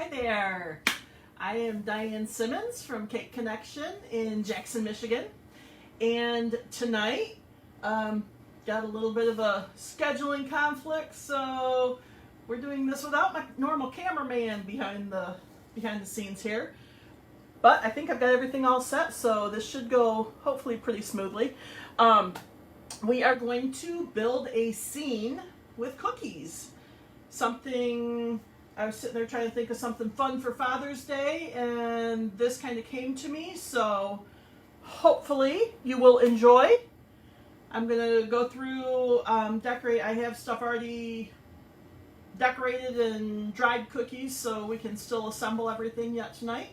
Hi there. I am Diane Simmons from Cake Connection in Jackson, Michigan. And tonight, got a little bit of a scheduling conflict, so we're doing this without my normal cameraman behind the scenes here. But I think I've got everything all set, so this should go hopefully pretty smoothly. We are going to build a scene with cookies. Something, I was sitting there trying to think of something fun for Father's Day, and this kind of came to me, so hopefully you will enjoy. I'm going to go through, decorate. I have stuff already decorated and dried cookies, so we can still assemble everything yet tonight.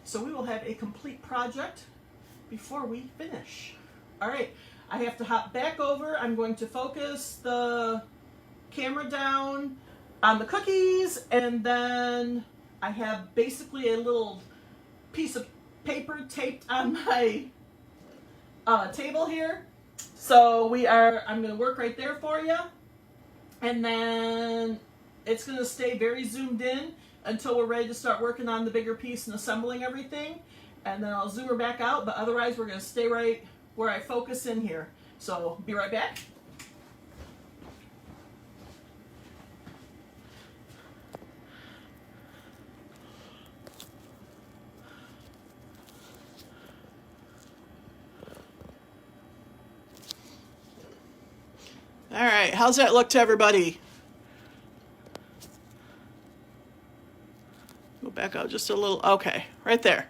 So we will have a complete project before we finish. All right, I have to hop back over. I'm going to focus the camera down on the cookies, and then I have basically a little piece of paper taped on my table here. So I'm going to work right there for you, and then it's going to stay very zoomed in until we're ready to start working on the bigger piece and assembling everything, and then I'll zoom her back out, but otherwise we're going to stay right where I focus in here. So be right back. All right, how's that look to everybody? Go back out just a little. Okay, right there.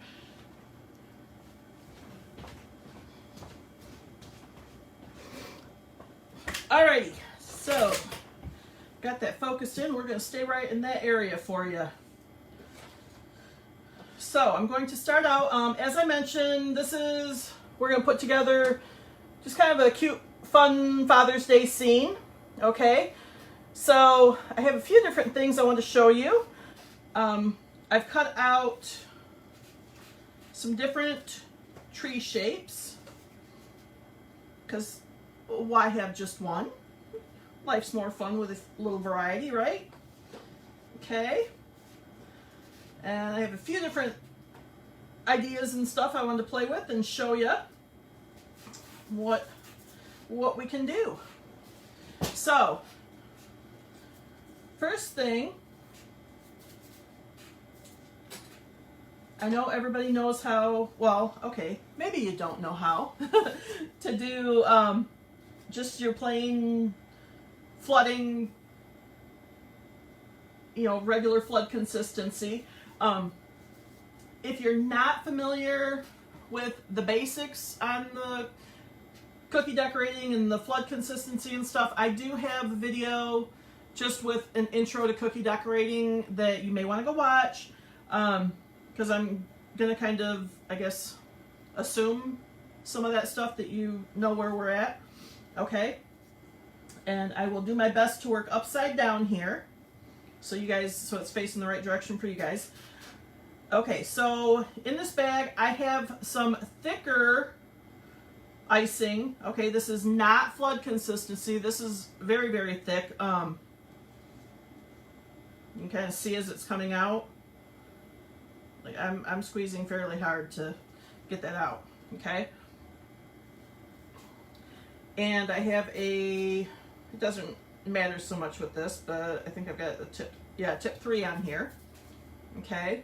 Alrighty, so got that focused in. We're going to stay right in that area for you. So I'm going to start out, as I mentioned, we're going to put together just kind of a cute, fun Father's Day scene, okay? So I have a few different things I want to show you. I've cut out some different tree shapes, because why have just one? Life's more fun with a little variety, right? Okay. And I have a few different ideas and stuff I wanted to play with and show you what we can do. So, first thing, I know everybody knows how, well, okay, maybe you don't know how to do just your plain flooding, regular flood consistency. If you're not familiar with the basics on the cookie decorating and the flood consistency and stuff, I do have a video just with an intro to cookie decorating that you may want to go watch, because I'm going to kind of, I guess, assume some of that stuff that you know where we're at, okay? And I will do my best to work upside down here, so it's facing the right direction for you guys. Okay, so in this bag I have some thicker icing. Okay, this is not flood consistency. This is very, very thick. You can kind of see as it's coming out. Like I'm squeezing fairly hard to get that out. Okay. And I have it doesn't matter so much with this, but I think I've got the tip 3 on here. Okay.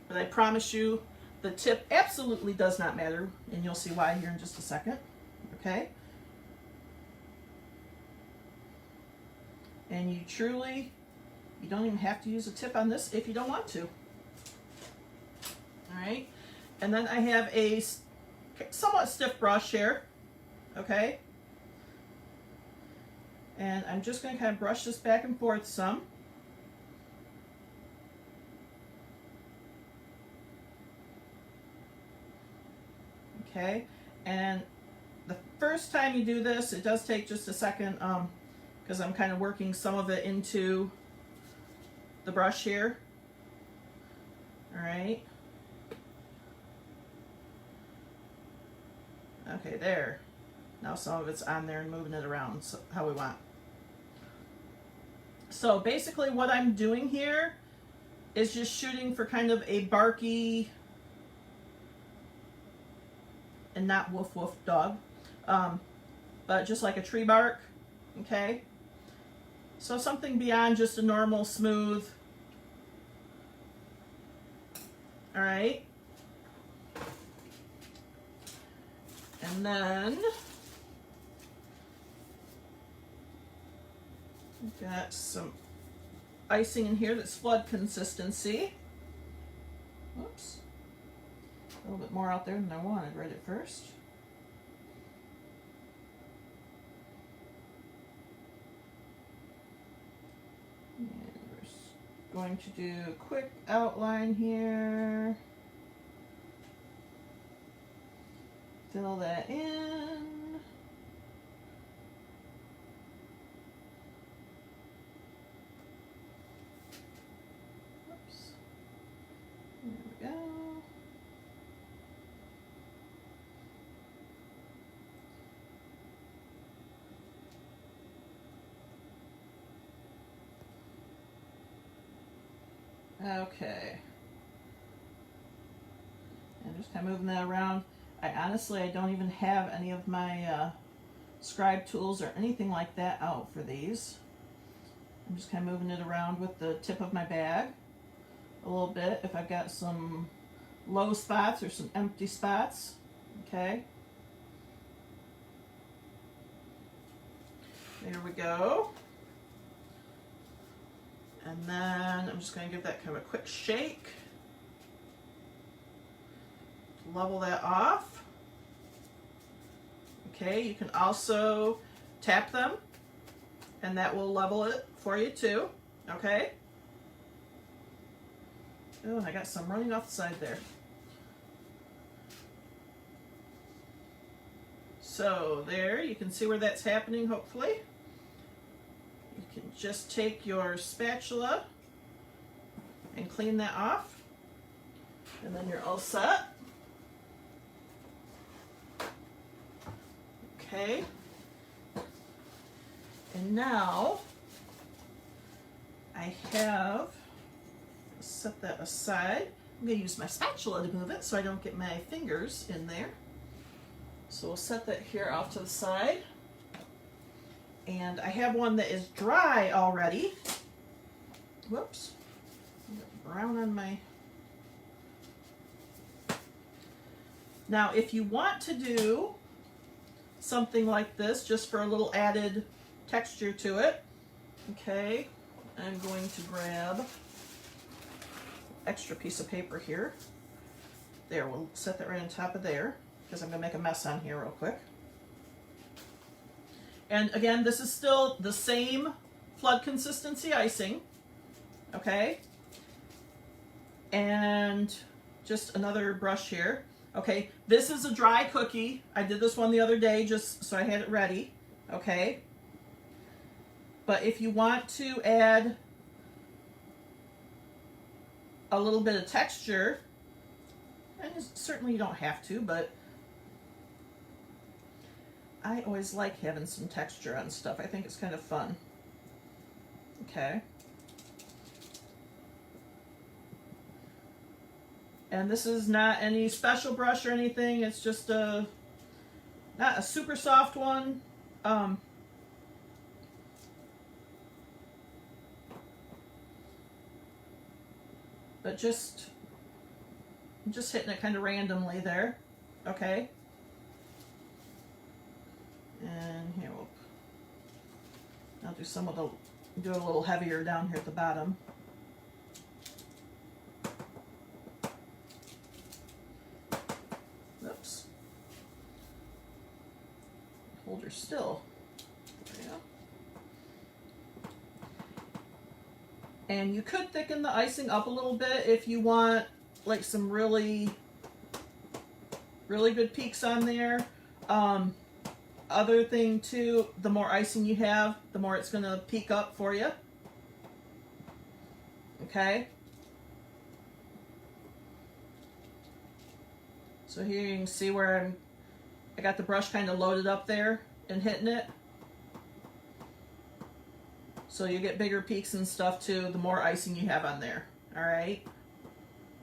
But I promise you, the tip absolutely does not matter, and you'll see why here in just a second. Okay? And you don't even have to use a tip on this if you don't want to. Alright? And then I have a somewhat stiff brush here. Okay? And I'm just going to kind of brush this back and forth some. Okay, and the first time you do this, it does take just a second, because I'm kind of working some of it into the brush here. All right. Okay, there. Now some of it's on there and moving it around how we want. So basically what I'm doing here is just shooting for kind of a barky and not woof woof dog, but just like a tree bark, okay? So something beyond just a normal smooth. All right. And then we've got some icing in here that's flood consistency. Whoops. A little bit more out there than I wanted right at first. And we're going to do a quick outline here. Fill that in. Oops. There we go. Okay. And just kind of moving that around. I don't even have any of my scribe tools or anything like that out for these. I'm just kind of moving it around with the tip of my bag a little bit if I've got some low spots or some empty spots. Okay. There we go. And then I'm just going to give that kind of a quick shake. Level that off. Okay, you can also tap them and that will level it for you too. Okay. Oh, I got some running off the side there. So there, you can see where that's happening, hopefully. You can just take your spatula and clean that off, and then you're all set. Okay. And now I have set that aside. I'm going to use my spatula to move it so I don't get my fingers in there. So we'll set that here off to the side. And I have one that is dry already. Whoops. Brown on my... Now, if you want to do something like this, just for a little added texture to it, okay, I'm going to grab extra piece of paper here. There, we'll set that right on top of there, because I'm going to make a mess on here real quick. And again, this is still the same flood consistency icing, okay? And just another brush here. Okay, this is a dry cookie. I did this one the other day just so I had it ready, okay? But if you want to add a little bit of texture, and certainly you don't have to, but I always like having some texture on stuff. I think it's kind of fun. Okay. And this is not any special brush or anything. It's just not a super soft one. But just hitting it kind of randomly there. Okay. And here I'll do some of the, do a little heavier down here at the bottom. Oops. Hold her still. There you go. And you could thicken the icing up a little bit if you want like some really good peaks on there. Other thing too, the more icing you have, the more it's going to peak up for you. Okay. So here you can see where I got the brush kind of loaded up there and hitting it. So you get bigger peaks and stuff too, the more icing you have on there. All right.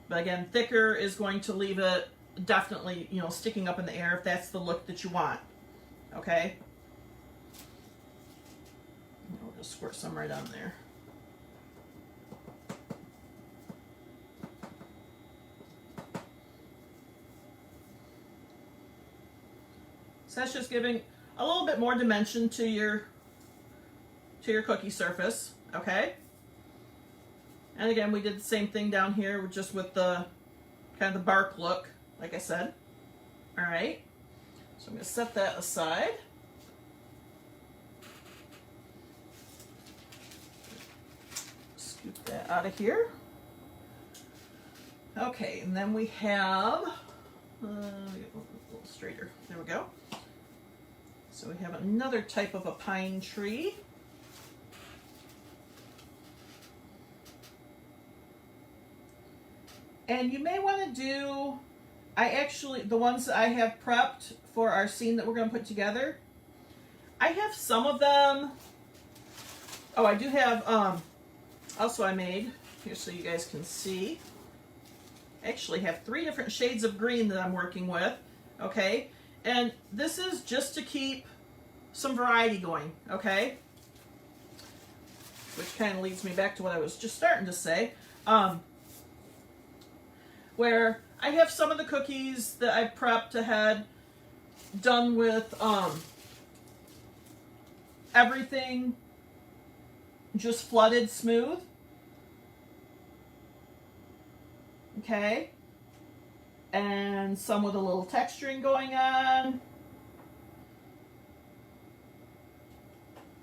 But again, thicker is going to leave it definitely, you know, sticking up in the air if that's the look that you want. Okay. We'll just squirt some right on there. So that's just giving a little bit more dimension to your cookie surface, okay? And again, we did the same thing down here, just with the kind of the bark look, like I said. All right, so I'm going to set that aside. Scoop that out of here. Okay, and then we have, get a little straighter, there we go. So we have another type of a pine tree. And you may want to do, the ones that I have prepped for our scene that we're going to put together, I have some of them. Oh, I do have, also I made, here so you guys can see, I actually have 3 different shades of green that I'm working with, okay? And this is just to keep some variety going, okay? Which kind of leads me back to what I was just starting to say. Where I have some of the cookies that I prepped ahead done with everything just flooded smooth. Okay. And some with a little texturing going on.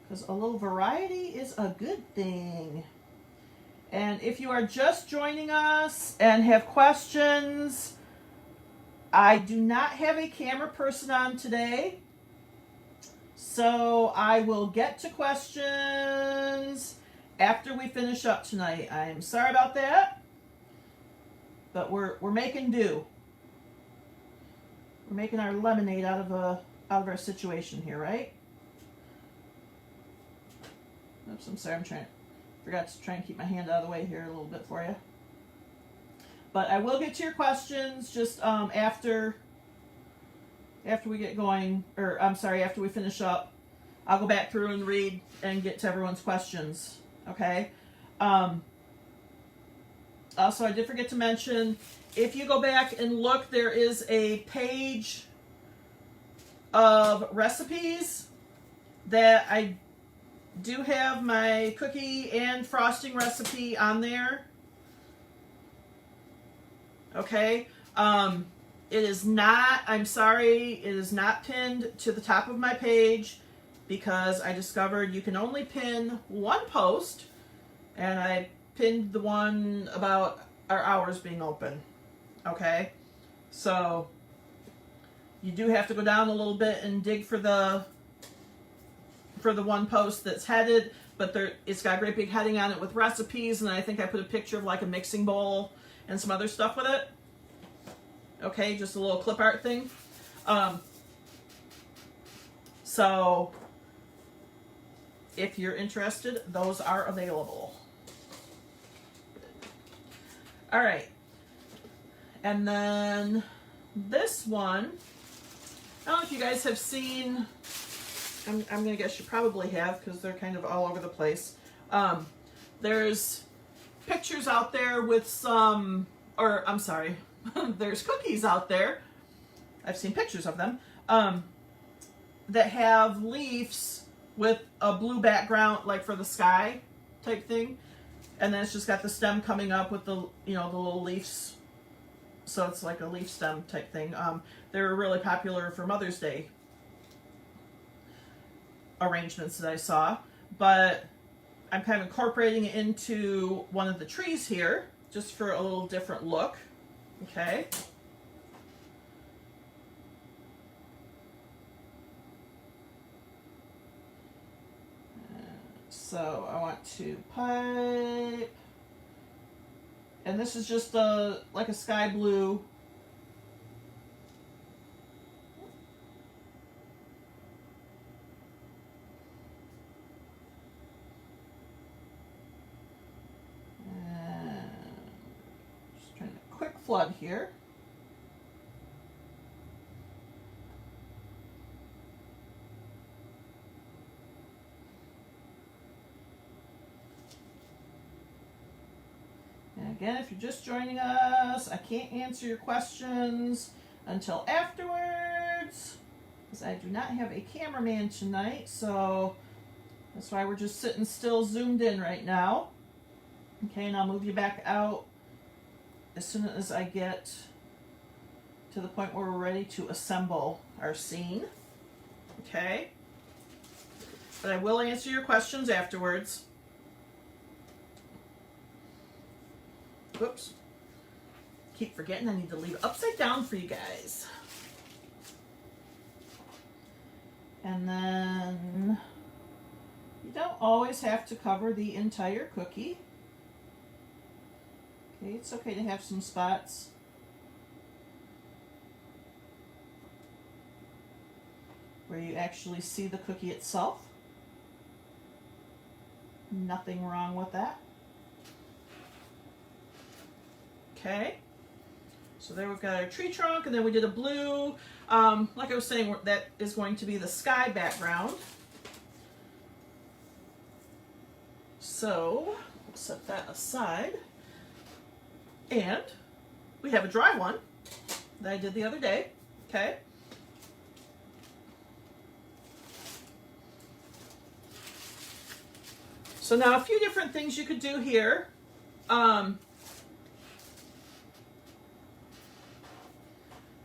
Because a little variety is a good thing. And if you are just joining us and have questions, I do not have a camera person on today. So I will get to questions after we finish up tonight. I am sorry about that. But we're making do. We're making our lemonade out of our situation here, right? Oops, I'm sorry, forgot to try and keep my hand out of the way here a little bit for you. But I will get to your questions just after we get going, or I'm sorry, after we finish up. I'll go back through and read and get to everyone's questions, okay? Also, I did forget to mention, if you go back and look, there is a page of recipes that I do have my cookie and frosting recipe on there. Okay. It is not, I'm sorry, it is not pinned to the top of my page because I discovered you can only pin one post, and I pinned the one about our hours being open. Okay. So you do have to go down a little bit and dig for the one post that's headed, but it's got a great big heading on it with recipes, and I think I put a picture of like a mixing bowl and some other stuff with it. Okay, just a little clip art thing. So if you're interested, those are available. All right. And then this one, I don't know if you guys have seen, I'm going to guess you probably have because they're kind of all over the place. There's pictures out there with some, or I'm sorry, there's cookies out there. I've seen pictures of them that have leaves with a blue background, like for the sky type thing. And then it's just got the stem coming up with the, the little leaves. So it's like a leaf stem type thing. They were really popular for Mother's Day arrangements that I saw, but I'm kind of incorporating it into one of the trees here just for a little different look. Okay. So I want to pipe, and this is just like a sky blue. flood here. And again, if you're just joining us, I can't answer your questions until afterwards, because I do not have a cameraman tonight, so that's why we're just sitting still zoomed in right now. Okay, and I'll move you back out as soon as I get to the point where we're ready to assemble our scene. Okay? But I will answer your questions afterwards. Whoops. Keep forgetting I need to leave it upside down for you guys. And then you don't always have to cover the entire cookie. Okay, it's okay to have some spots. Where you actually see the cookie itself. Nothing wrong with that. Okay, so there we've got our tree trunk, and then we did a blue. Like I was saying, that is going to be the sky background. So, we'll set that aside. And we have a dry one that I did the other day. Okay. So now a few different things you could do here. Now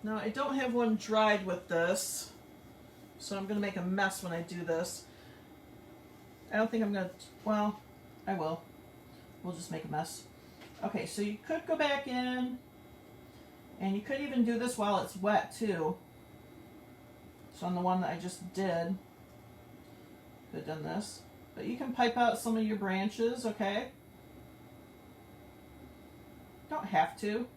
I don't have one dried with this, so I'm going to make a mess when I do this. I don't think I'm going to, well, I will. We'll just make a mess. Okay, so you could go back in, and you could even do this while it's wet too. So on the one that I just did, could have done this. But you can pipe out some of your branches, okay? Don't have to.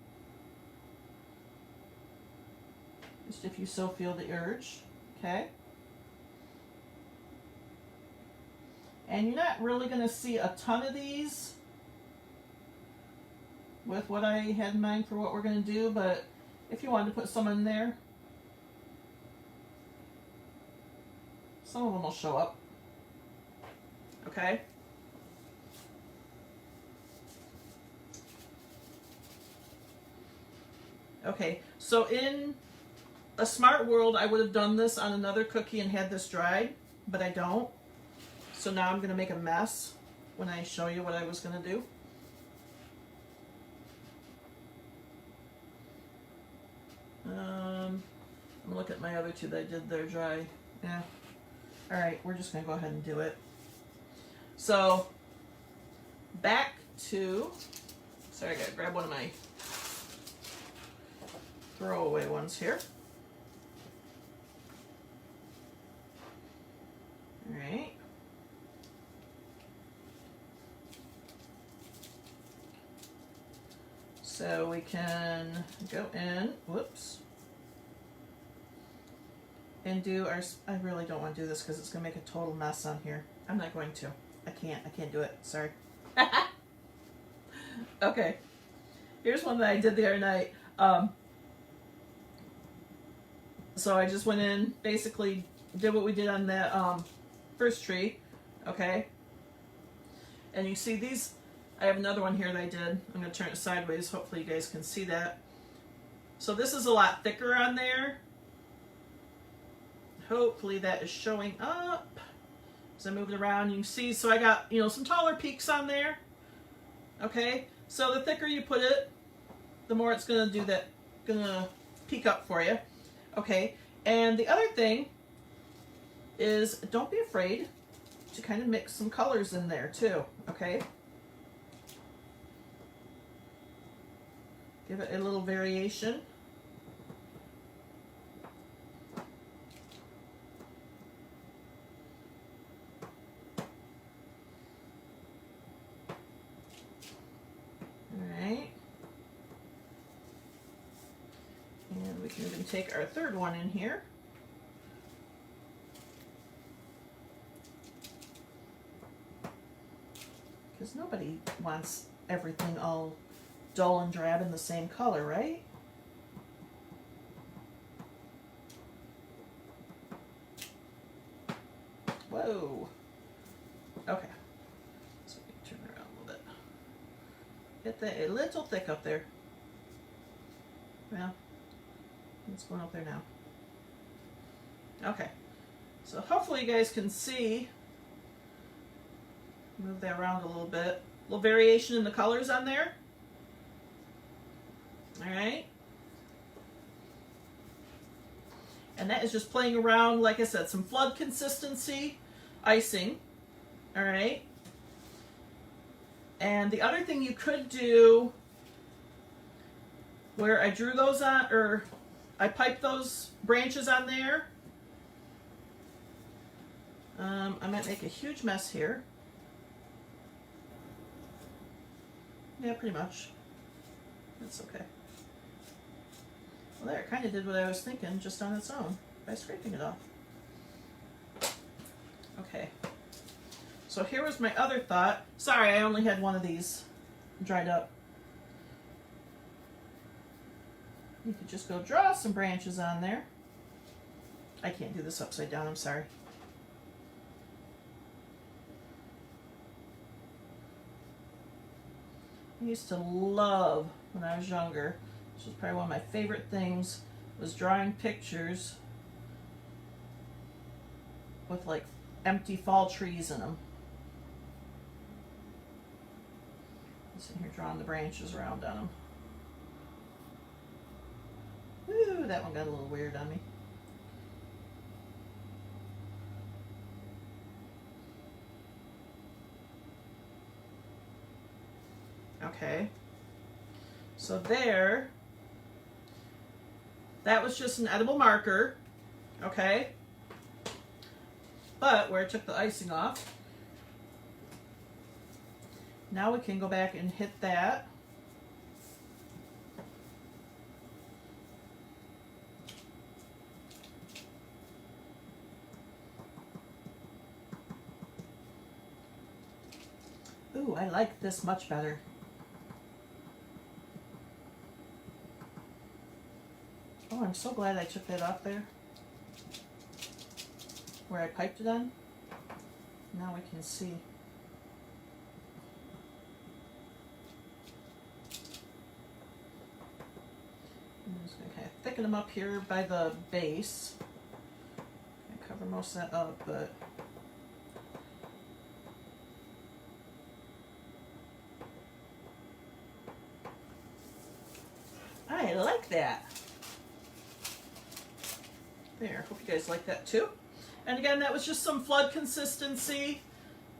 Just if you so feel the urge, okay? And you're not really going to see a ton of these with what I had in mind for what we're going to do, but if you wanted to put some in there, some of them will show up. Okay? Okay, so in a smart world, I would have done this on another cookie and had this dried, but I don't. So now I'm going to make a mess when I show you what I was going to do. I'm going to look at my other two that I did there dry. Yeah. Alright, we're just going to go ahead and do it. So, back to, sorry, I got to grab one of my throwaway ones here. Alright. So we can go in, whoops, and do our, I really don't want to do this because it's going to make a total mess on here. I'm not going to. I can't do it. Sorry. Okay. Here's one that I did the other night. So I just went in, basically did what we did on that first tree. Okay. And you see these, I have another one here that I did. I'm going to turn it sideways. Hopefully you guys can see that. So this is a lot thicker on there. Hopefully that is showing up. As I move it around, you can see, so I got, some taller peaks on there. Okay, so the thicker you put it, the more it's going to do that, going to peak up for you. Okay, and the other thing is don't be afraid to kind of mix some colors in there too. Okay, give it a little variation. We can even take our third one in here. Because nobody wants everything all dull and drab in the same color, right? Whoa. Okay. So we can turn around a little bit. Get that a little thick up there. Well, it's going up there now. Okay. So hopefully you guys can see. Move that around a little bit. A little variation in the colors on there. All right. And that is just playing around, like I said, some flood consistency icing. All right. And the other thing you could do, where I drew those on, or I piped those branches on there. I might make a huge mess here. Yeah, pretty much. That's okay. Well, there, it kind of did what I was thinking, just on its own, by scraping it off. Okay. So here was my other thought. Sorry, I only had one of these dried up. You could just go draw some branches on there. I can't do this upside down, I'm sorry. I used to love, when I was younger, this was probably one of my favorite things, was drawing pictures with like empty fall trees in them. I'm sitting here drawing the branches around on them. Ooh, that one got a little weird on me. Okay, so there, that was just an edible marker, okay, but where I took the icing off, now we can go back and hit that. Ooh, I like this much better. Oh, I'm so glad I took that off there, where I piped it on. Now we can see. I'm just going to kind of thicken them up here by the base. I cover most of that up, but I like that. There, hope you guys like that too. And again, that was just some flood consistency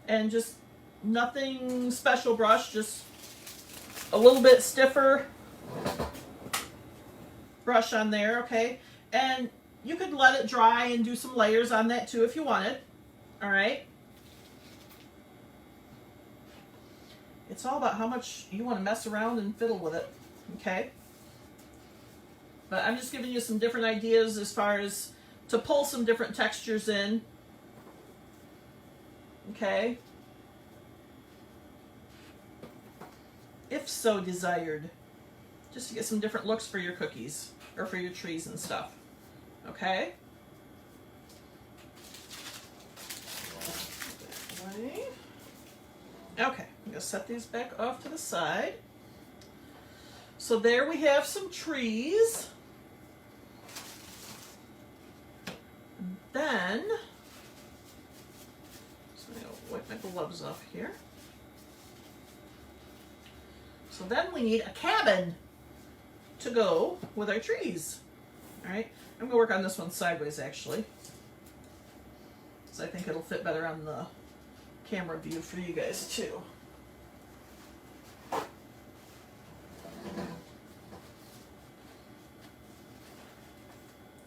and just nothing special brush, just a little bit stiffer brush on there, okay? And you could let it dry and do some layers on that too if you wanted, all right? It's all about how much you want to mess around and fiddle with it, okay? But I'm just giving you some different ideas as far as to pull some different textures in. Okay? If so desired. Just to get some different looks for your cookies or for your trees and stuff. Okay? Okay, I'm going to set these back off to the side. So there we have some trees. Then, so I'm going to wipe my gloves off here. So then we need a cabin to go with our trees. All right, I'm going to work on this one sideways actually, because I think it'll fit better on the camera view for you guys too.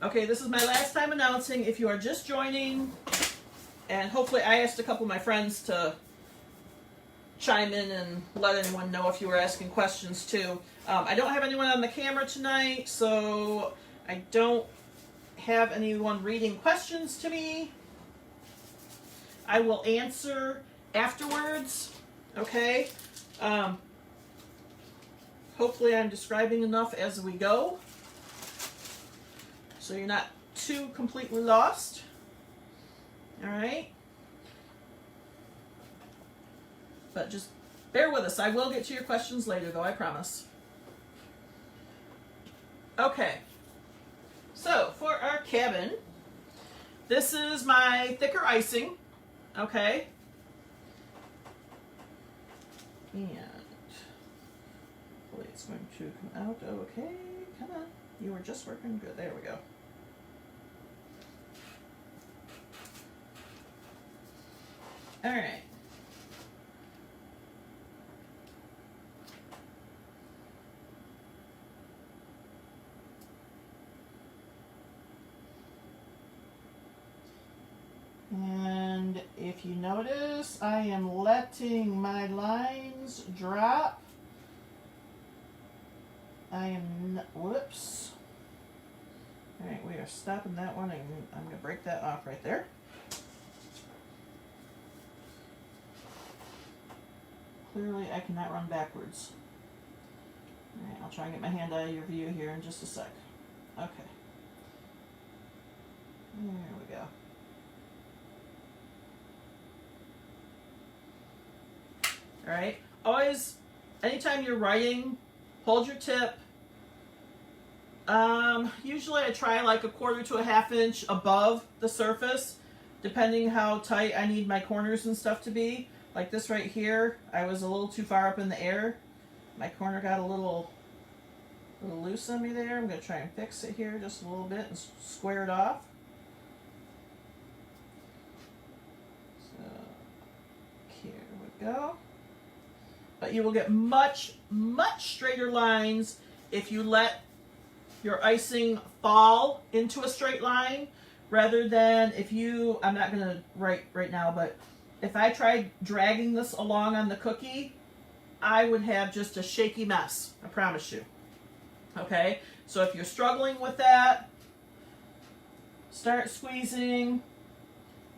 Okay, this is my last time announcing. If you are just joining, and hopefully I asked a couple of my friends to chime in and let anyone know if you were asking questions too. I don't have anyone on the camera tonight, so I don't have anyone reading questions to me. I will answer afterwards, okay? Hopefully I'm describing enough as we go, so you're not too completely lost. All right. But just bear with us. I will get to your questions later, though, I promise. Okay. So, for our cabin, this is my thicker icing. Okay. And hopefully it's going to come out okay. Come on. You were just working good. There we go. All right. And if you notice, I am letting my lines drop. Whoops. All right, we are stopping that one, and I'm going to break that off right there. Clearly, I cannot run backwards. All right, I'll try and get my hand out of your view here in just a sec. Okay. There we go. All right. Always, anytime you're writing, hold your tip. Usually I try like 1/4 to 1/2 inch above the surface, depending how tight I need my corners and stuff to be. Like this right here, I was a little too far up in the air. My corner got a little loose on me there. I'm going to try and fix it here just a little bit and square it off. So, here we go. But you will get much, much straighter lines if you let your icing fall into a straight line, rather than if you, I'm not going to write right now, but if I tried dragging this along on the cookie, I would have just a shaky mess, I promise you. Okay, so if you're struggling with that, start squeezing,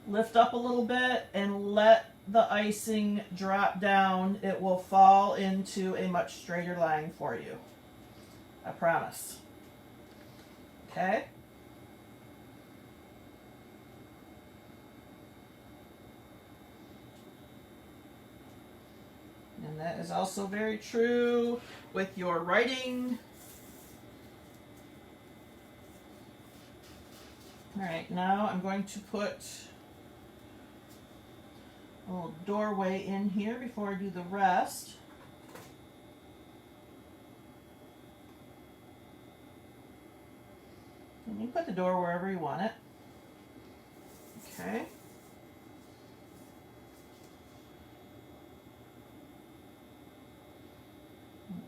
lift up a little bit, and let the icing drop down. It will fall into a much straighter line for you, I promise. Okay. And that is also very true with your writing. All right, now I'm going to put a little doorway in here before I do the rest. And you put the door wherever you want it. Okay.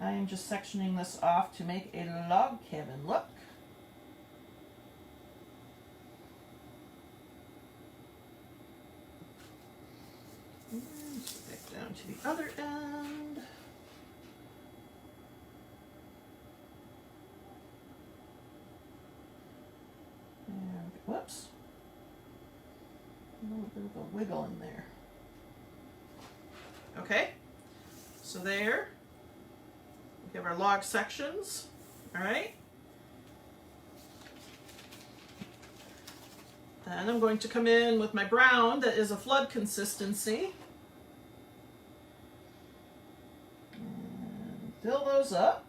I am just sectioning this off to make a log cabin look. And back down to the other end. And whoops. A little bit of a wiggle in there. Okay, so there. We have our log sections, all right? Then I'm going to come in with my brown that is a flood consistency. And fill those up.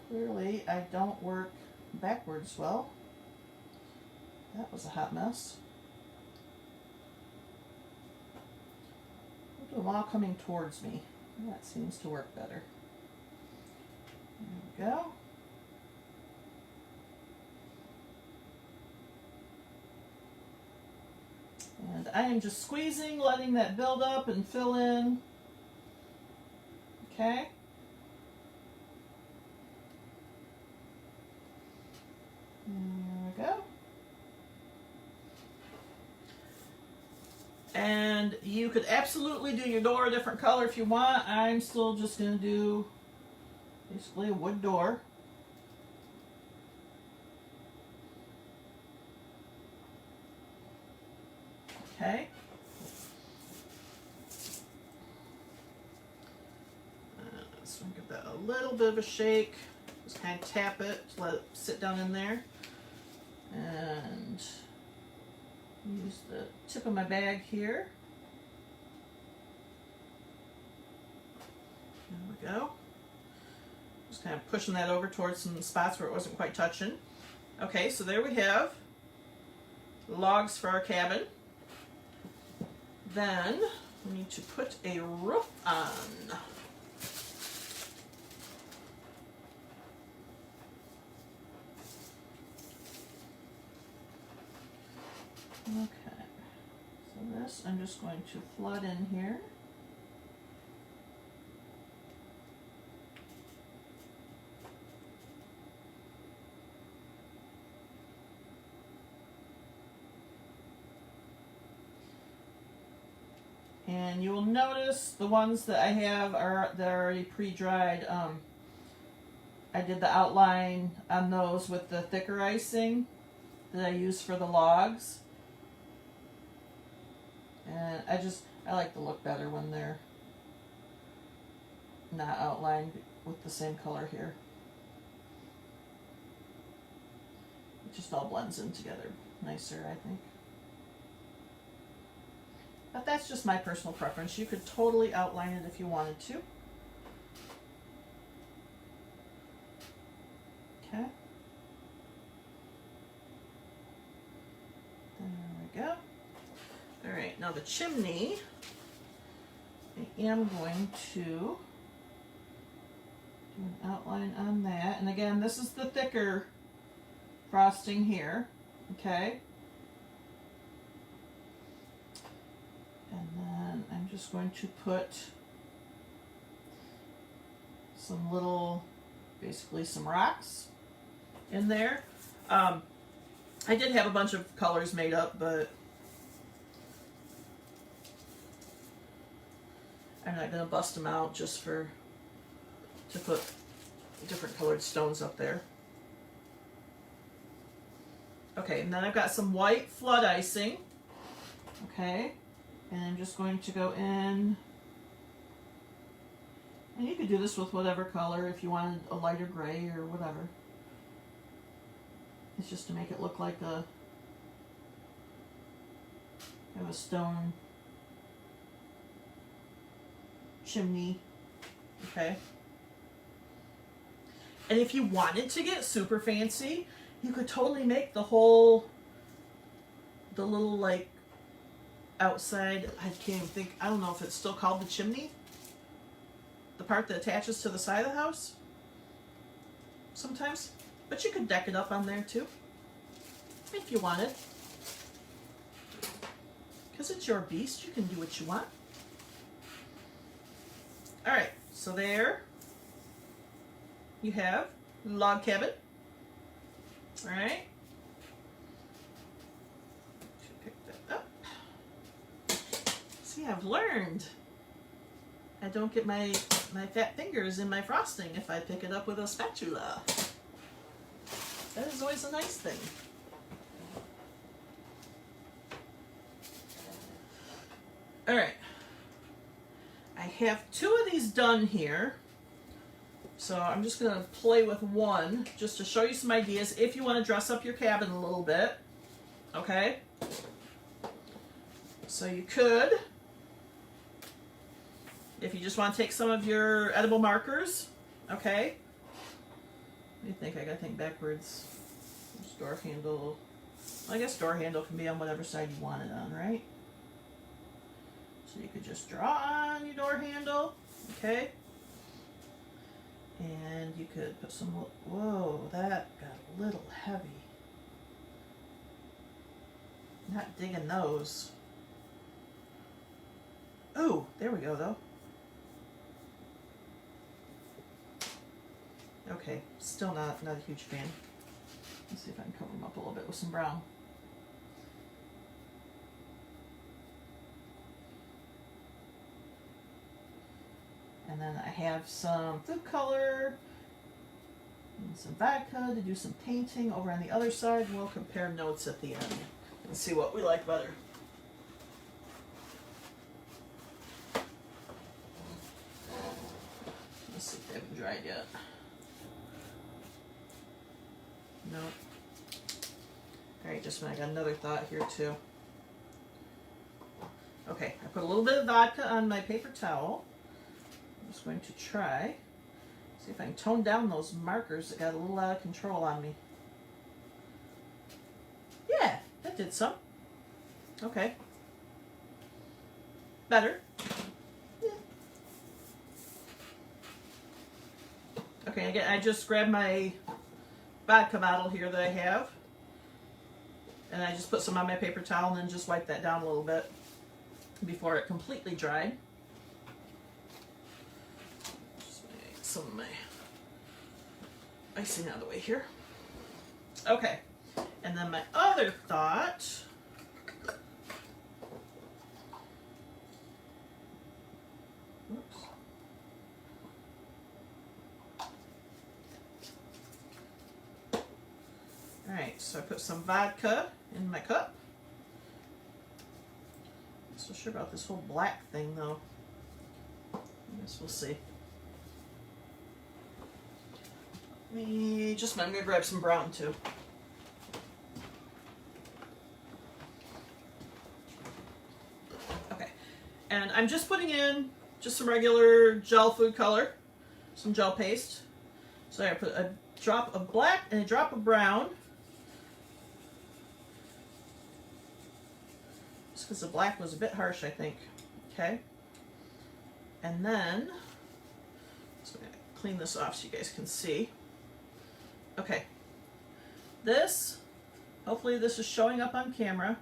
Clearly, I don't work backwards well. That was a hot mess. I'll do them all coming towards me. That seems to work better. There we go. And I am just squeezing, letting that build up and fill in. Okay. There we go. And you could absolutely do your door a different color if you want. I'm still just going to do basically a wood door. Okay. So give that a little bit of a shake. Just kind of tap it, just let it sit down in there. And use the tip of my bag here. There we go. Just kind of pushing that over towards some spots where it wasn't quite touching. Okay, so there we have logs for our cabin. Then we need to put a roof on. Okay, so this I'm just going to flood in here. And you will notice the ones that I have are already pre-dried. I did the outline on those with the thicker icing that I use for the logs. And I like to look better when they're not outlined with the same color here. It just all blends in together nicer, I think. But that's just my personal preference. You could totally outline it if you wanted to. Okay. There we go. All right, now the chimney, I am going to do an outline on that. And again, this is the thicker frosting here, okay? And then I'm just going to put some little, basically some rocks in there. I did have a bunch of colors made up, but I'm not going to bust them out just to put different colored stones up there. Okay, and then I've got some white flood icing. Okay, and I'm just going to go in, and you could do this with whatever color if you wanted a lighter gray or whatever. It's just to make it look like a stone chimney. Okay. And if you wanted to get super fancy, you could totally make the little like outside, I can't even think, I don't know if it's still called the chimney, the part that attaches to the side of the house sometimes, but you could deck it up on there too if you wanted, because it's your beast. You can do what you want. All right, so there you have log cabin. All right, pick that up. See, I've learned I don't get my fat fingers in my frosting if I pick it up with a spatula. That is always a nice thing. All right, I have two of these done here, so I'm just going to play with one just to show you some ideas if you want to dress up your cabin a little bit. Okay, so you could, if you just want to take some of your edible markers, okay. What do you think? I gotta think backwards. There's door handle. I guess door handle can be on whatever side you want it on, right? So you could just draw on your door handle, okay? And you could put some, whoa, that got a little heavy. Not digging those. Oh, there we go though. Okay, still not a huge fan. Let's see if I can cover them up a little bit with some brown. And then I have some food color and some vodka to do some painting over on the other side. We'll compare notes at the end and see what we like better. Let's see if they haven't dried yet. No. Alright, just when I got another thought here too. Okay, I put a little bit of vodka on my paper towel. I'm just going to try, see if I can tone down those markers that got a little out of control on me. Yeah, that did some. Okay. Better. Yeah. Okay, again, I just grabbed my vodka bottle here that I have, and I just put some on my paper towel and then just wipe that down a little bit before it completely dried. Just make some of my icing out of the way here. Okay, and then my other thought, whoops. Alright, so I put some vodka in my cup. Not so sure about this whole black thing though. I guess we'll see. I'm gonna grab some brown too. Okay, and I'm just putting in just some regular gel food color, some gel paste. So I put a drop of black and a drop of brown. Just because the black was a bit harsh, I think. Okay, and then so I'm gonna clean this off so you guys can see. Okay, this, hopefully this is showing up on camera.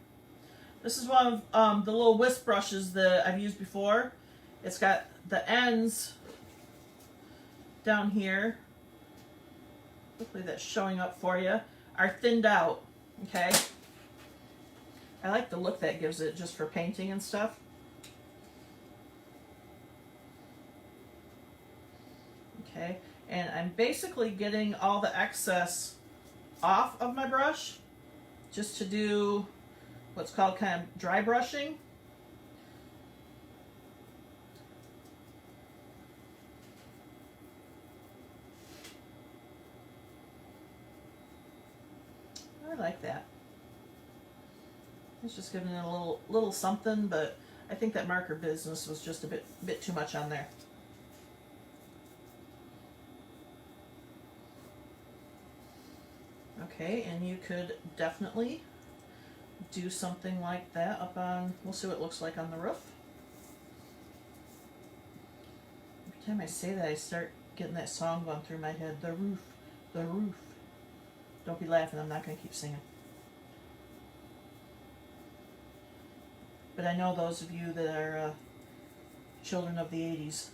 This is one of the little whisk brushes that I've used before. It's got the ends down here, hopefully that's showing up for you, are thinned out, okay? I like the look that gives it just for painting and stuff. Okay, and I'm basically getting all the excess off of my brush just to do what's called kind of dry brushing. I like that. It's just giving it a little something, but I think that marker business was just a bit too much on there. Okay, and you could definitely do something like that up on, we'll see what it looks like on the roof. Every time I say that, I start getting that song going through my head, the roof, the roof. Don't be laughing, I'm not going to keep singing. But I know those of you that are children of the 80s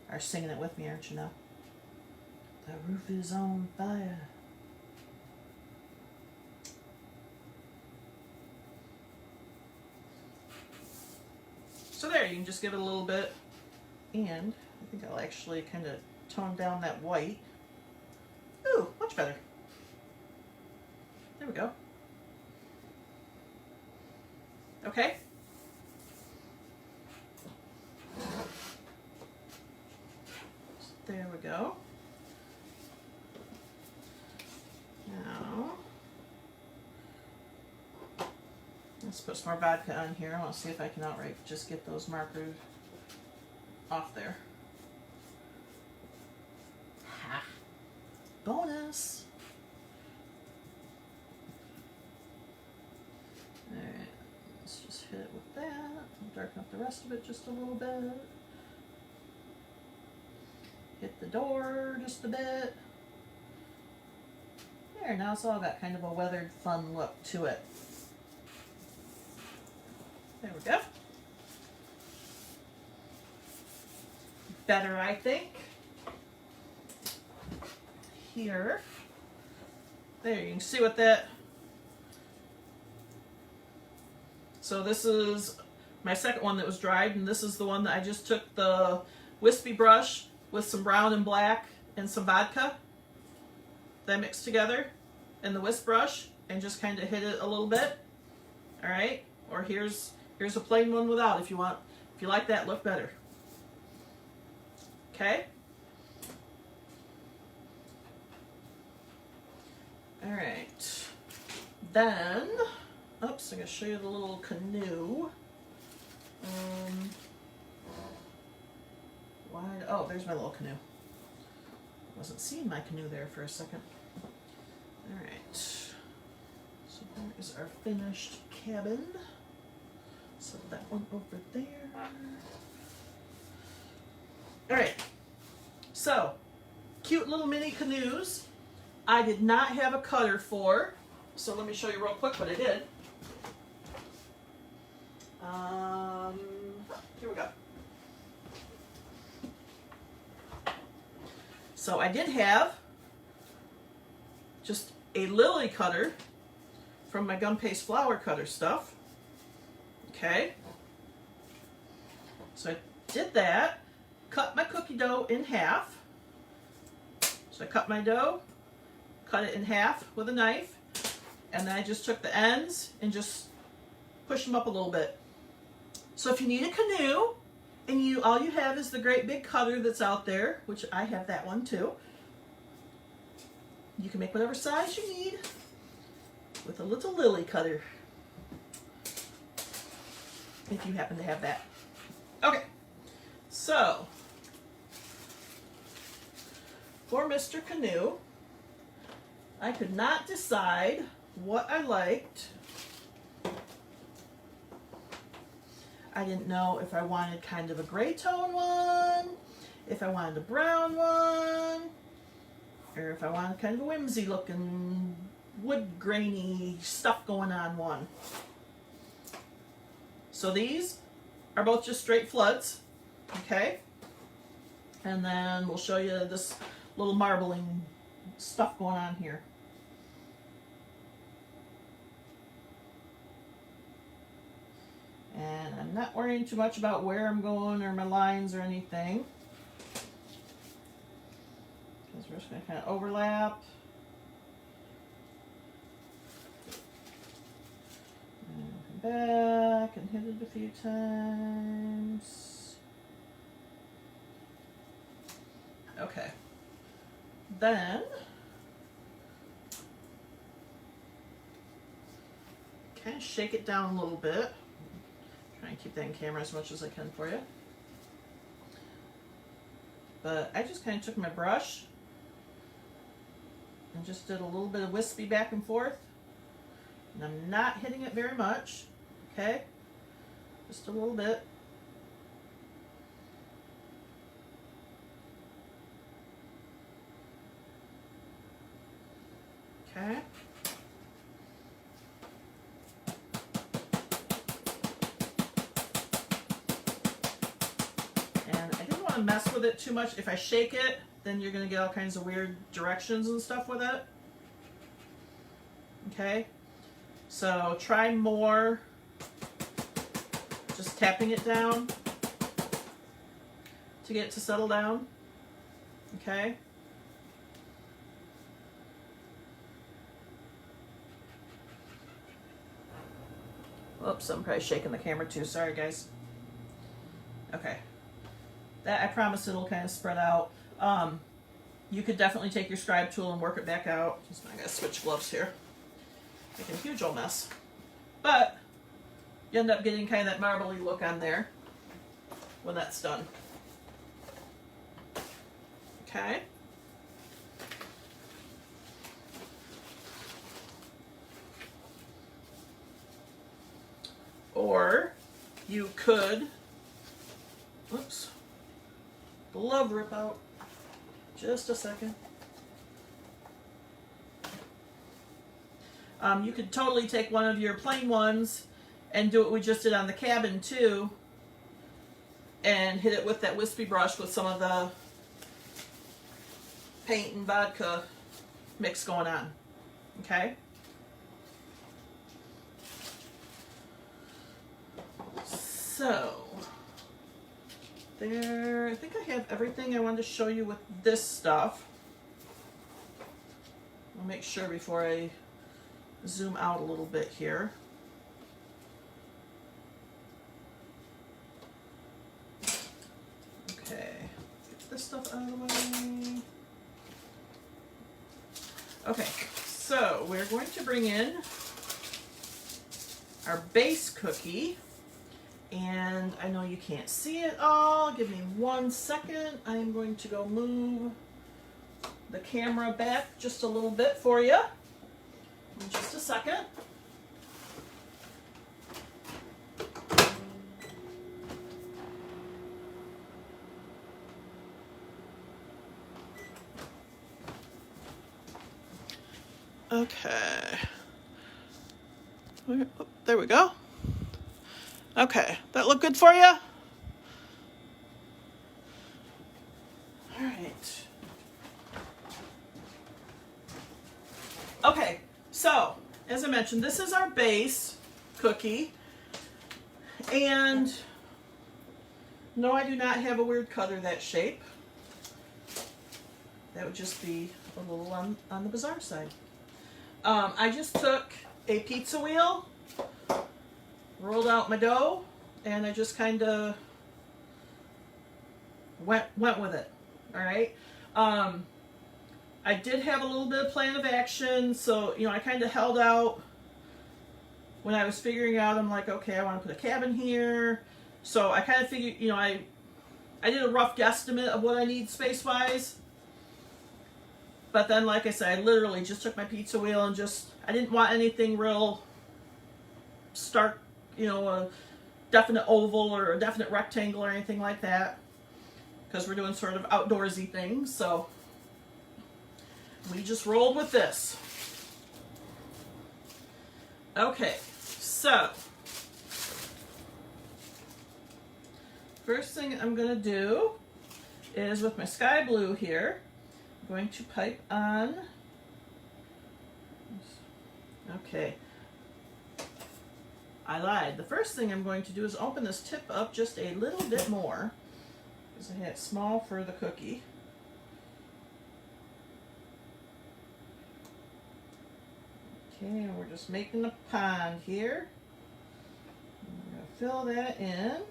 are singing it with me, aren't you now? The roof is on fire. So there, you can just give it a little bit, and I think I'll actually kind of tone down that white. Ooh, much better. There we go. Okay. There we go. Now, let's put some more vodka on here. I want to see if I can outright just get those markers off there. Ha! Bonus! Alright, let's just hit it with that. Darken up the rest of it just a little bit. Hit the door just a bit. There, now it's all got kind of a weathered, fun look to it. There we go. Better, I think. Here. There, you can see what that... So this is my second one that was dried, and this is the one that I just took the wispy brush with some brown and black and some vodka that I mixed together in the whisk brush and just kind of hit it a little bit. All right, or here's a plain one without if you want. If you like that look better. Okay, then, oops, I'm going to show you the little canoe. Oh, there's my little canoe. Wasn't seeing my canoe there for a second. All right. So there is our finished cabin. Set that one over there. All right. So, cute little mini canoes. I did not have a cutter for, so let me show you real quick what I did. Here we go. So I did have just a lily cutter from my gum paste flower cutter stuff. Okay. So I did that, cut my cookie dough in half. So I cut my dough, cut it in half with a knife, and then I just took the ends and just pushed them up a little bit. So if you need a canoe, and all you have is the great big cutter that's out there, which I have that one too, you can make whatever size you need with a little lily cutter, if you happen to have that. Okay, so for Mr. Canoe, I could not decide what I liked. I didn't know if I wanted kind of a gray tone one, if I wanted a brown one, or if I wanted kind of a whimsy looking wood grainy stuff going on one. So these are both just straight floods, okay? And then we'll show you this little marbling stuff going on here. And I'm not worrying too much about where I'm going or my lines or anything, because we're just going to kind of overlap. And come back and hit it a few times. Okay. Then kind of shake it down a little bit. Try and keep that in camera as much as I can for you. But I just kind of took my brush and just did a little bit of wispy back and forth. And I'm not hitting it very much, okay? Just a little bit. Okay. Mess with it too much. If I shake it, then you're going to get all kinds of weird directions and stuff with it. Okay, so try more just tapping it down to get it to settle down. Okay. Oops, I'm probably shaking the camera too. Sorry, guys. Okay. That, I promise it'll kind of spread out. You could definitely take your scribe tool and work it back out. I gotta switch gloves here. Making a huge old mess. But you end up getting kind of that marbly look on there when that's done. Okay. Or you could, oops, glove rip out. Just a second. You could totally take one of your plain ones and do what we just did on the cabin too, and hit it with that wispy brush with some of the paint and vodka mix going on. Okay? So, there, I think I have everything I wanted to show you with this stuff. I'll make sure before I zoom out a little bit here. Okay, get this stuff out of the way. Okay, so we're going to bring in our base cookie. And I know you can't see it all. Give me 1 second. I am going to go move the camera back just a little bit for you. In just a second. Okay. There we go. Okay, that look good for you? All right. Okay, so as I mentioned, this is our base cookie. And no, I do not have a weird cutter that shape. That would just be a little on the bizarre side. I just took a pizza wheel, rolled out my dough, and I just kind of went with it. All right. I did have a little bit of plan of action, so I kind of held out when I was figuring out. I'm like, okay, I want to put a cabin here, so I kind of figured, I did a rough guesstimate of what I need space wise. But then, like I said, I literally just took my pizza wheel and I didn't want anything real stark, a definite oval or a definite rectangle or anything like that, because we're doing sort of outdoorsy things. So we just rolled with this. Okay, so first thing I'm going to do is with my sky blue here, I'm going to pipe on. Okay, I lied. The first thing I'm going to do is open this tip up just a little bit more, because I had it small for the cookie. Okay, and we're just making a pond here. We're going to fill that in.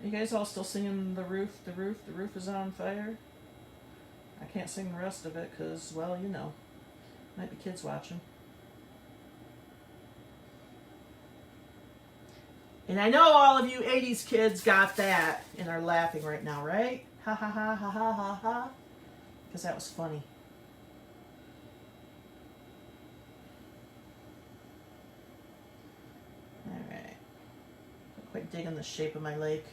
You guys all still singing the roof is on fire? I can't sing the rest of it because, well, might be kids watching. And I know all of you 80s kids got that and are laughing right now, right? Ha ha ha ha ha ha ha. Because that was funny. Alright. Not quite digging the shape of my lake.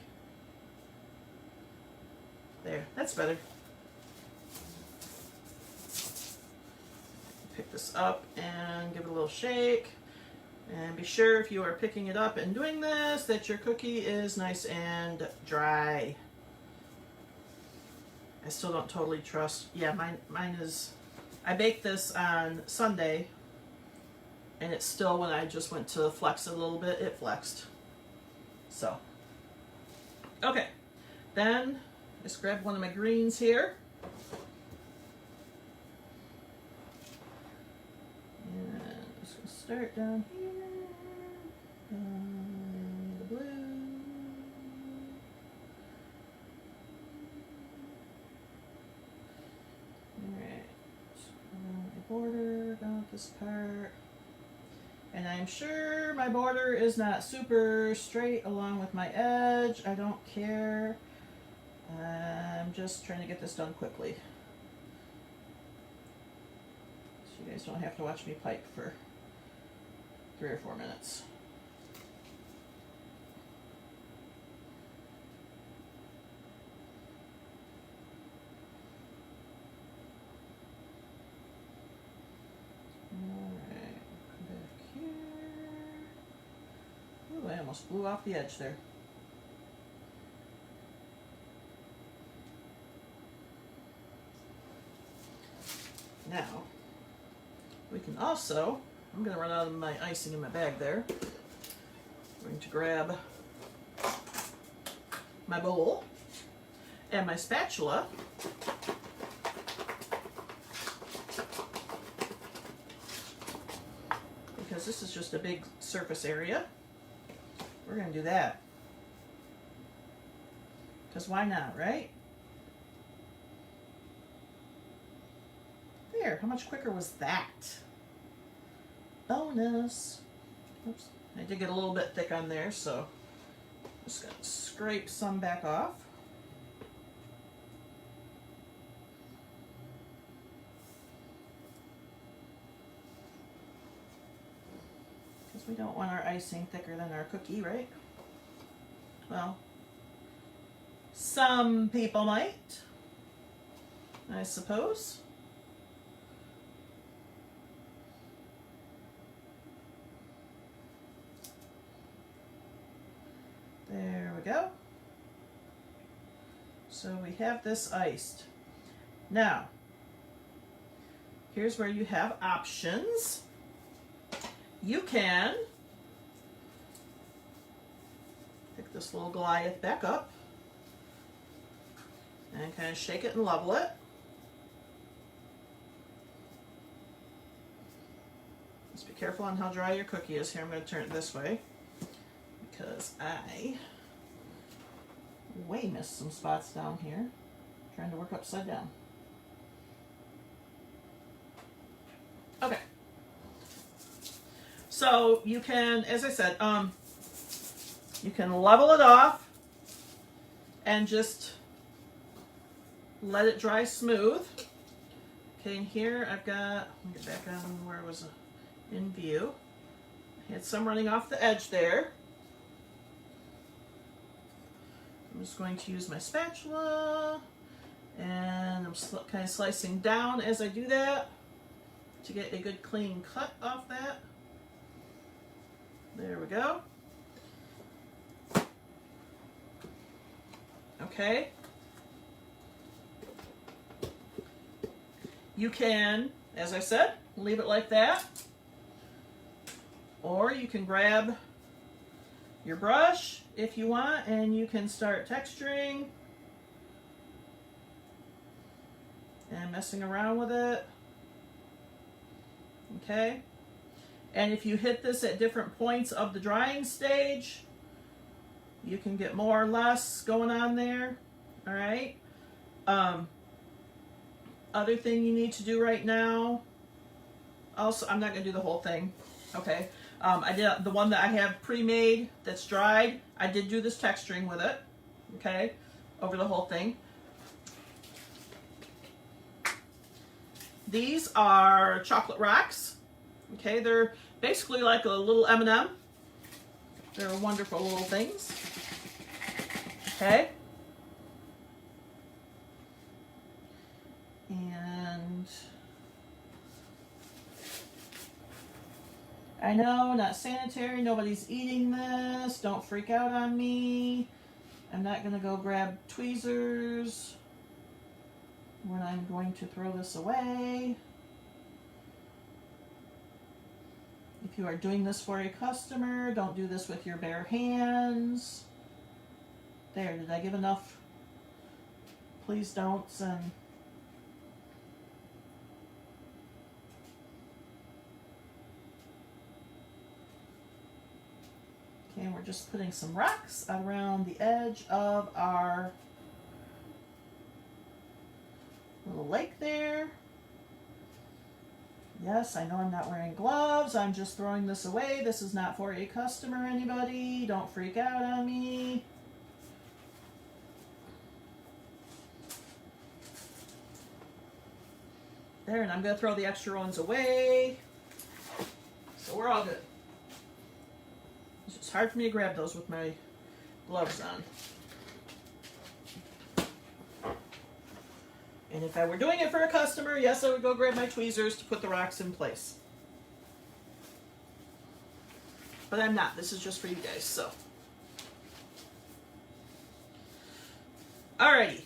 There, that's better. Pick this up and give it a little shake. And be sure, if you are picking it up and doing this, that your cookie is nice and dry. I still don't totally trust. Yeah, mine is. I baked this on Sunday, and it's still, when I just went to flex it a little bit, it flexed. So, okay. Then, just grab one of my greens here. And just going to start down here. The blue. Alright. My border down this part. And I'm sure my border is not super straight along with my edge. I don't care. I'm just trying to get this done quickly, so you guys don't have to watch me pipe for 3 or 4 minutes. Alright, come back here. Ooh, I almost blew off the edge there. Now, we can also, I'm going to run out of my icing in my bag there. I'm going to grab my bowl and my spatula. this is just a big surface area. We're going to do that. Because why not, right? There, how much quicker was that? Bonus. Oops, I did get a little bit thick on there, so I'm just going to scrape some back off. Because we don't want our icing thicker than our cookie, right? Well, some people might, I suppose. There we go. So we have this iced. Now, here's where you have options. You can pick this little Goliath back up and kind of shake it and level it. Just be careful on how dry your cookie is. Here, I'm going to turn it this way because I way missed some spots down here trying to work upside down. Okay. So you can, as I said, you can level it off and just let it dry smooth. Okay, and here I've got, let me get back on where it was in view. I had some running off the edge there. I'm just going to use my spatula, and I'm kind of slicing down as I do that to get a good clean cut off that. There we go. Okay. You can, as I said, leave it like that, or you can grab your brush if you want, and you can start texturing and messing around with it. Okay, and if you hit this at different points of the drying stage, you can get more or less going on there. All right. Other thing you need to do right now, also, I'm not going to do the whole thing. Okay. I did the one that I have pre-made that's dried. I did do this texturing with it, okay, over the whole thing. These are chocolate rocks, okay. They're basically like a little M&M. They're wonderful little things, okay. And I know, not sanitary, nobody's eating this, don't freak out on me. I'm not going to go grab tweezers when I'm going to throw this away. If you are doing this for a customer, don't do this with your bare hands. There, did I give enough please don'ts and okay, and we're just putting some rocks around the edge of our little lake there. Yes, I know I'm not wearing gloves. I'm just throwing this away. This is not for a customer, anybody. Don't freak out on me. There, and I'm going to throw the extra ones away. So we're all good. It's just hard for me to grab those with my gloves on. And if I were doing it for a customer, yes, I would go grab my tweezers to put the rocks in place. But I'm not. This is just for you guys, so. Alrighty.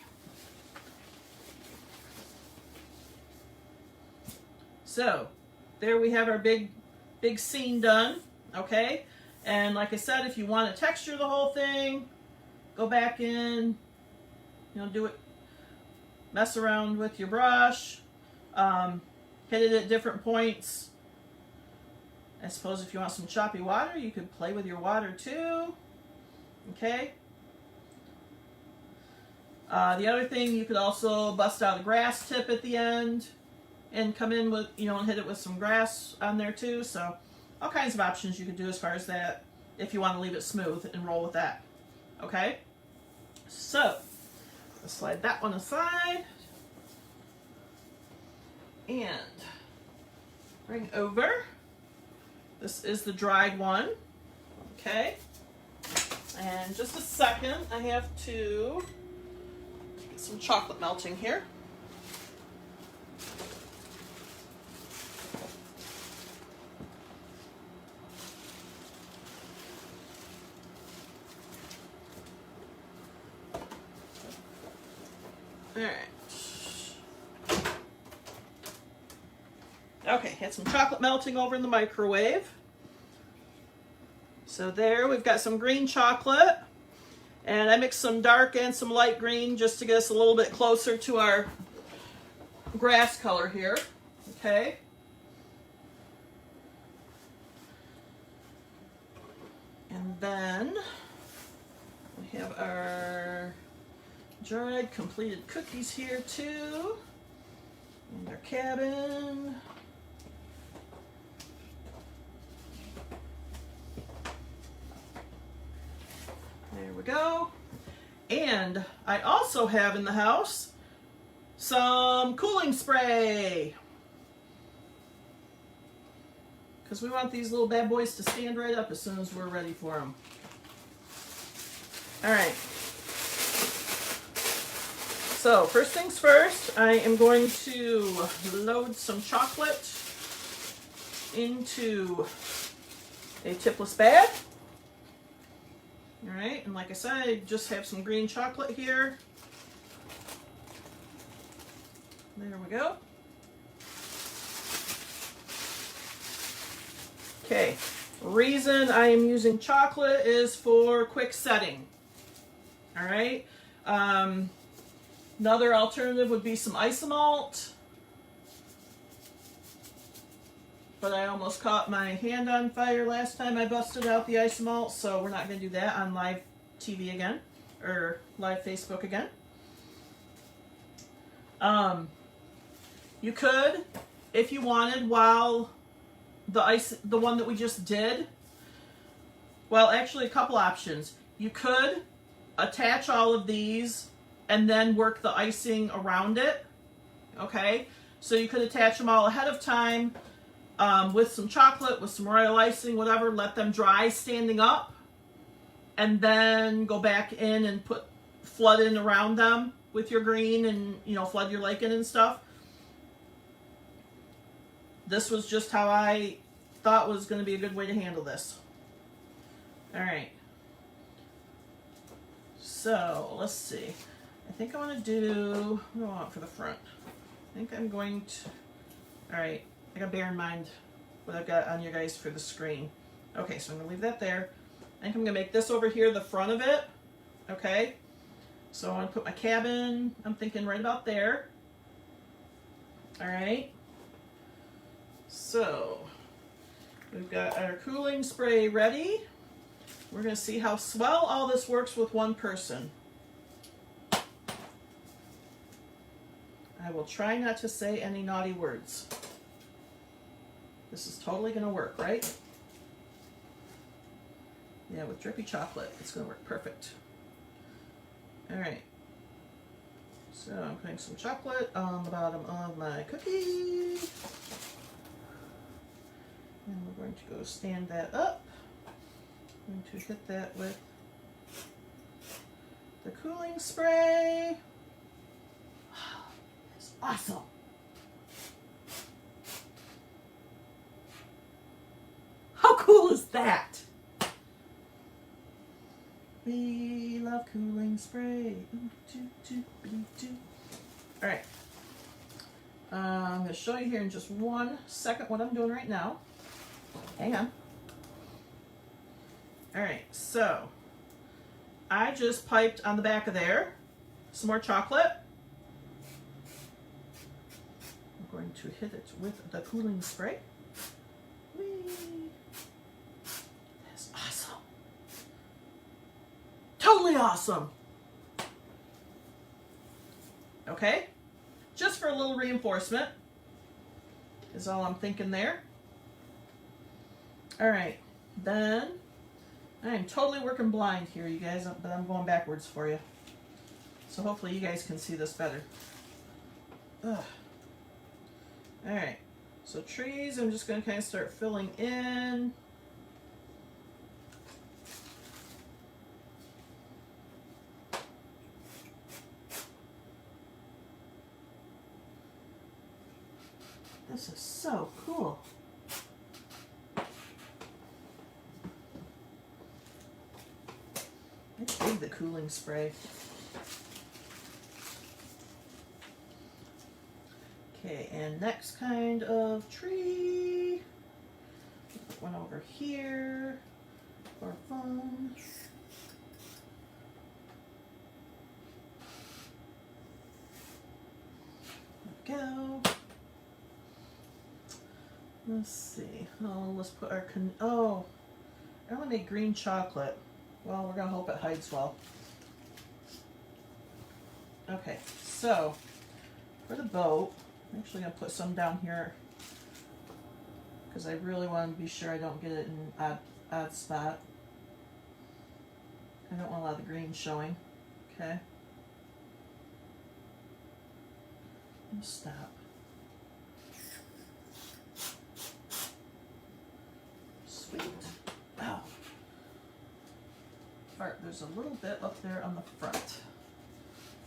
So, there we have our big scene done, okay? And like I said, if you want to texture the whole thing, go back in, do it, mess around with your brush, hit it at different points, I suppose if you want some choppy water, you could play with your water too. Okay. The other thing, you could also bust out a grass tip at the end and come in with, and hit it with some grass on there too. So all kinds of options you could do as far as that if you want to leave it smooth and roll with that. Okay. So let's slide that one aside and bring over. This is the dried one. Okay. And just a second, I have to get some chocolate melting here. All right. Okay, had some chocolate melting over in the microwave. So there, we've got some green chocolate. And I mixed some dark and some light green just to get us a little bit closer to our grass color here. Okay. And then we have our dried completed cookies here too. And our cabin. There we go. And I also have in the house some cooling spray, because we want these little bad boys to stand right up as soon as we're ready for them. All right. So first things first, I am going to load some chocolate into a tipless bag. All right, and like I said, I just have some green chocolate here. There we go. Okay, reason I am using chocolate is for quick setting. All right. Another alternative would be some isomalt, but I almost caught my hand on fire last time I busted out the isomalt, so we're not going to do that on live TV again, or live Facebook again. You could, if you wanted, while the one that we just did, well, actually a couple options. You could attach all of these and then work the icing around it. Okay, so you could attach them all ahead of time with some chocolate, with some royal icing, whatever, let them dry standing up, and then go back in and flood in around them with your green and, flood your lake in and stuff. This was just how I thought was going to be a good way to handle this. All right. So let's see. I think I want to do, what do I want for the front? I think I'm going to, all right, I got to bear in mind what I've got on you guys for the screen. Okay, so I'm going to leave that there. I think I'm going to make this over here the front of it. Okay, so I want to put my cabin, I'm thinking right about there. All right, so we've got our cooling spray ready. We're going to see how swell all this works with one person. I will try not to say any naughty words. This is totally going to work, right? Yeah, with drippy chocolate, it's going to work perfect. All right. So I'm putting some chocolate on the bottom of my cookie. And we're going to go stand that up. I'm going to hit that with the cooling spray. It's awesome. How cool is that? We love cooling spray. All right. I'm going to show you here in just 1 second what I'm doing right now. Hang on. All right, so I just piped on the back of there some more chocolate. I'm going to hit it with the cooling spray. Whee! totally awesome. Okay, just for a little reinforcement is all I'm thinking there. All right, then I am totally working blind here, you guys, but I'm going backwards for you. So hopefully you guys can see this better. Ugh. All right, so trees, I'm just going to kind of start filling in. This is so cool. I dig the cooling spray. Okay, and next kind of tree. Put one over here for fun. There we go. Let's see. Oh, let's put our oh, I only made green chocolate. Well, we're gonna hope it hides well. Okay, so for the boat, I'm actually gonna put some down here because I really want to be sure I don't get it in an odd spot. I don't want a lot of the green showing. Okay. And stop. Sweet. Oh. Fart, there's a little bit up there on the front.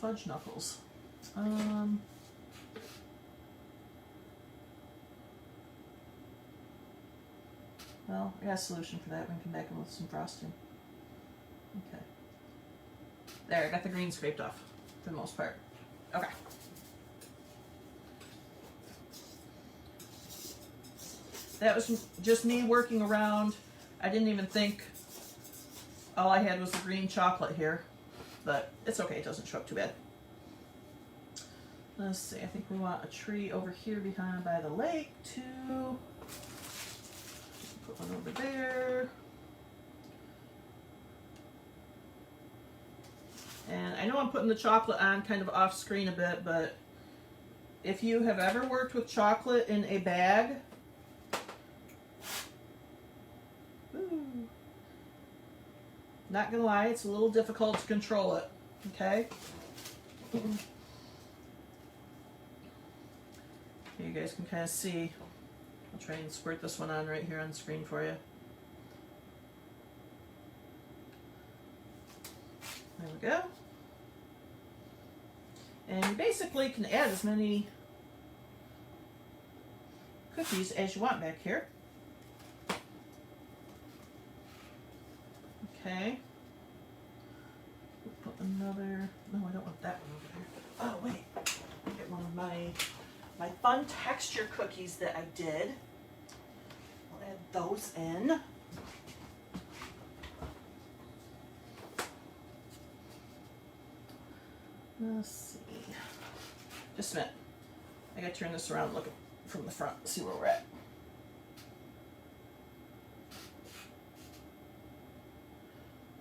Fudge knuckles. Well, I got a solution for that. We can come back in with some frosting. Okay. There, I got the green scraped off for the most part. Okay. That was just me working around. I didn't even think all I had was the green chocolate here, but it's okay, it doesn't show up too bad. Let's see, I think we want a tree over here behind by the lake too. Put one over there. And I know I'm putting the chocolate on kind of off screen a bit, but if you have ever worked with chocolate in a bag, not gonna lie, it's a little difficult to control it, okay? Here you guys can kind of see. I'll try and squirt this one on right here on the screen for you. There we go. And you basically can add as many cookies as you want back here. Okay. We'll put another, no, I don't want that one over there. Oh, wait. I'll get one of my fun texture cookies that I did. I'll add those in. Let's see. Just a minute. I gotta turn this around and look from the front, see where we're at.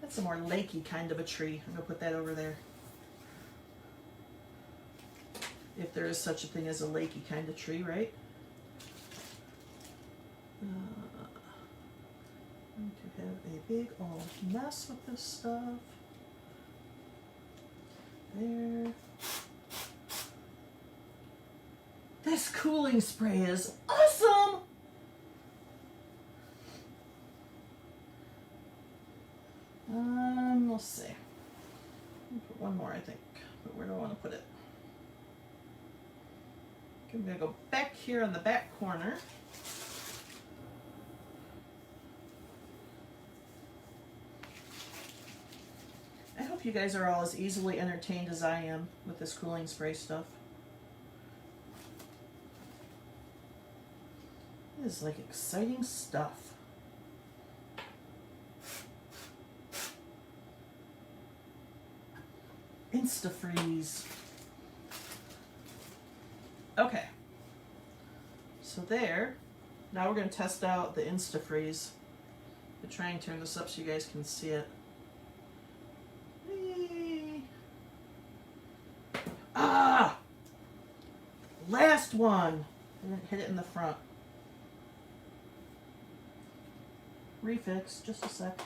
That's a more lakey kind of a tree. I'm gonna put that over there. If there is such a thing as a lakey kind of tree, right? I'm going to have a big old mess with this stuff. There. This cooling spray is awesome! Let's see. I'll put one more, I think. But where do I want to put it? I'm going to go back here on the back corner. I hope you guys are all as easily entertained as I am with this cooling spray stuff. It is like exciting stuff. Insta-freeze. Okay. So there. Now we're going to test out the Insta-freeze. I'll try and turn this up so you guys can see it. Ah! Last one. I didn't hit it in the front. Refix, just a sec.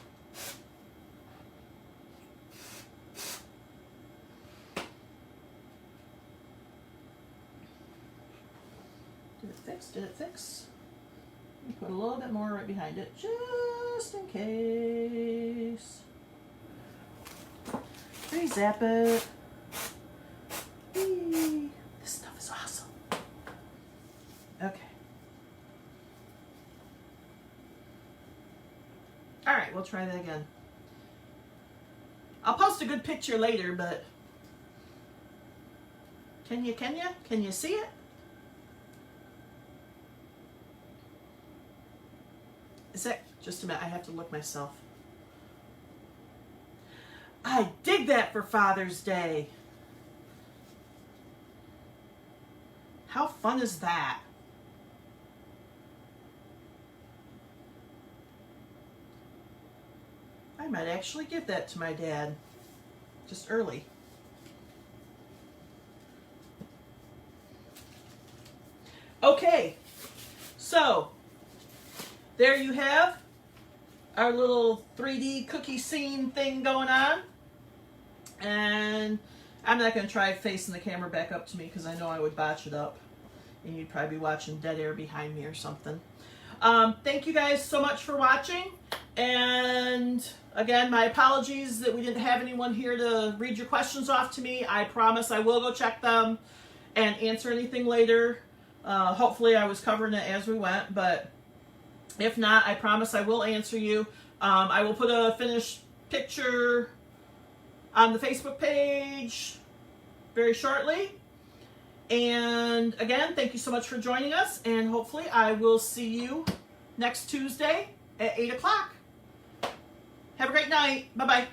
Did it fix? Did it fix? Let me put a little bit more right behind it, just in case. Re-zap it. Whee. This stuff is awesome. Okay. All right, we'll try that again. I'll post a good picture later, but can you see it? Is that, just a minute, I have to look myself. I dig that for Father's Day. How fun is that? I might actually give that to my dad, just early. Okay, so there you have our little 3D cookie scene thing going on. And I'm not going to try facing the camera back up to me because I know I would botch it up. And you'd probably be watching dead air behind me or something. Thank you guys so much for watching. And again, my apologies that we didn't have anyone here to read your questions off to me. I promise I will go check them and answer anything later. Hopefully I was covering it as we went, but if not, I promise I will answer you. I will put a finished picture on the Facebook page very shortly. And again, thank you so much for joining us, and hopefully I will see you next Tuesday at 8 o'clock. Have a great night. Bye-bye.